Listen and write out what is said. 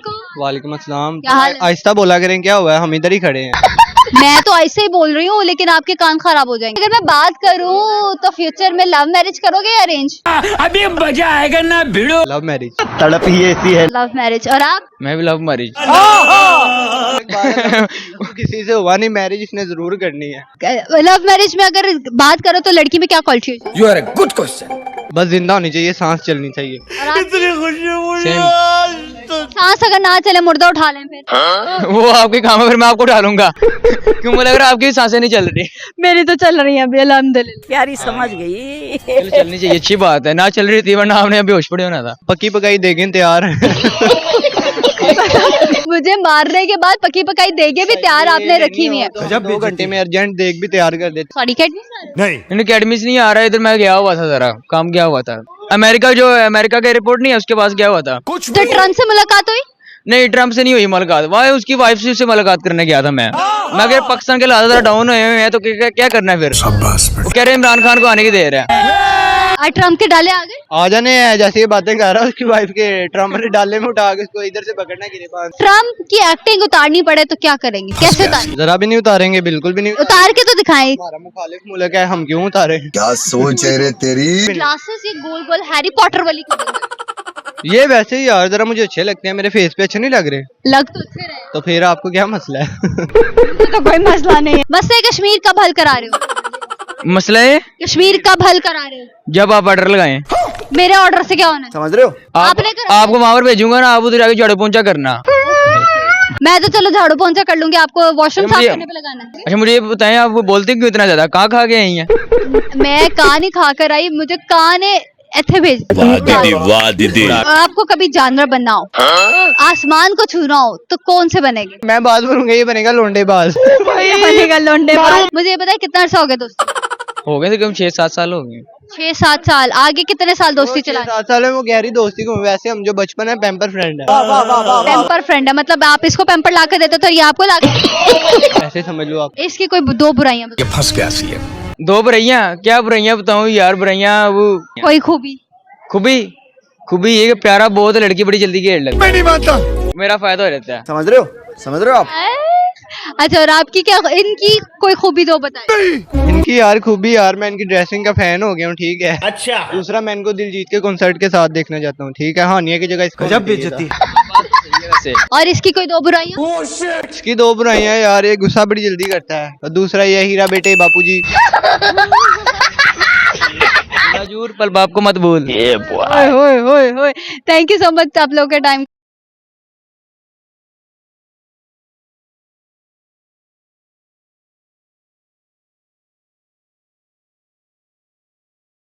वालेकुम। वालेकुम अस्सलाम। क्या हाल है? आहिस्ता बोला करें, क्या हुआ है, हम इधर ही खड़े हैं। मैं तो ऐसे ही बोल रही हूँ, लेकिन आपके कान खराब हो जाएंगे। अगर मैं बात करूँ तो फ्यूचर में लव मैरिज करोगे या अरेंज? अभी मजा आएगा ना भिड़ो। लव मैरिज तड़प ही ऐसी है। Love marriage. और आप? मैं भी लव मैरिज। किसी से हुआ नहीं मैरिज, इसने जरूर करनी है। लव मैरिज में अगर बात करो तो लड़की में क्या क्वालिटी है? You are a good question. बस जिंदा होनी चाहिए, सांस चलनी चाहिए। और आप? इतनी खुशी मुझे सेम। सांस अगर ना चले मुर्दा उठा लें फिर? वो आपके काम है, फिर मैं आपको डालूंगा। क्यों मुझे लग रहा है आपकी सांसें नहीं चल रही। मेरी तो चल रही है अभी अल्हम्दुलिल्लाह। प्यारी समझ गई। चलो चलनी चाहिए, अच्छी बात है। ना चल रही थी वरना आपने अभी होश पड़े होना था। पक्की पकाई देंगे तैयार। मुझे मारने के बाद पकी पकाई देगे भी तैयार आपने रखी हुई है। जब 2 घंटे में अर्जेंट देख भी तैयार कर देते। सॉरी कैट नहीं। नहीं। अकेडमी से नहीं आ रहा है इधर, मैं गया हुआ था, जरा काम गया हुआ था। अमेरिका का एयरपोर्ट नहीं है, उसके पास गया हुआ था। कुछ तो ट्रम्प से मुलाकात हुई? नहीं, ट्रम्प से नहीं हुई मुलाकात, वहाँ उसकी वाइफ से मुलाकात करने गया था मैं अगर पाकिस्तान के हालात जरा डाउन हुए हैं तो क्या करना है फिर। वो कह रहे इमरान खान को आने की दे रहे हैं। ट्रम्प के डाले आ गए? आ जाने हैं, जैसे ये बातें कर रहा है उसकी वाइफ के ट्रम्प ने डाले में उठा के उसको इधर से पकड़ना गिरे पास। ट्रम्प की एक्टिंग उतारनी पड़े तो क्या करेंगे, कैसे उतारेंगे? जरा भी नहीं उतारेंगे, बिल्कुल भी नहीं। उतार के तो दिखाएं। हमारा मुखालिफ मुल्क है, हम क्यों उतारे। क्या सोच है रे तेरी। ग्लासेस ये गोल गोल हैरी पॉटर वाली ये वैसे ही यार जरा मुझे अच्छे लगते हैं, मेरे फेस पे अच्छे नहीं लग रहे। लग तो अच्छे रहे। तो फिर आपको क्या मसला है। तो कोई मसला नहीं है। मसले कश्मीर कब हल करा रहे हो? मसला है कश्मीर कब हल करा रहे हो? जब आप ऑर्डर लगाएं। मेरे ऑर्डर से क्या होना है? समझ रहे हो। आपने करा? आपको वहां पर भेजूंगा ना, आप उधर आके झाड़ू पोंछा करना। मैं तो चलो झाड़ू पोंछा कर लूंगी, आपको वॉशरूम साफ करने पे लगाना है। अच्छा मुझे ये बताएं, आप बोलते क्यों इतना ज्यादा, कहाँ खा के आई हैं? मैं कान ही खा कर आई, मुझे कान ऐसे भेज। वाह दीदी। आपको कभी जानवर बनना हो, आसमान को छूना हो, तो कौन से बनेंगे? मैं बात करूंगा, ये बनेगा लोंडेबाज। बनेगा लोंडेबाज। मुझे ये बताए कितना अर्सा हो गया दोस्ती? हो गए थे कम 6-7 साल हो गए। 6-7 साल। आगे कितने साल दोस्ती चला? 7 साल में वो गहरी दोस्ती को, वैसे हम जो बचपन है पैम्पर फ्रेंड है। पेम्पर फ्रेंड है, मतलब आप इसको पेम्पर ला कर देते तो ये आपको ला के। ऐसे समझ लो आप। इसकी कोई 2 बुराइयां बताओ। फंस गया सी है। 2 बुराइयां? क्या बुराइयां बताऊं यार, बुराइयां वो कोई खूबी? खूबी ये कि प्यारा बहुत, लड़की बड़ी जल्दी घेर लगती मैं नहीं मानता। है, मेरा फायदा हो जाता है। समझ रहे हो आप। अच्छा, और आपकी क्या, इनकी कोई खूबी 2 बताए। इनकी यार खूबी, यार मैं इनकी ड्रेसिंग का फैन हो गया हूँ, ठीक है। अच्छा। दूसरा मैं इनको दिलजीत के कॉन्सर्ट के साथ देखना चाहता हूँ, ठीक है। हानिया की जगह इसको जब बेइज्जती। वैसे और इसकी कोई 2 बुराइयां? इसकी 2 बुराइयां यार, ये गुस्सा बड़ी जल्दी करता है, और दूसरा ये हीरा बेटे बापूजी। मजूर पल बाप को मत भूल। थैंक यू सो मच आप लोगों के टाइम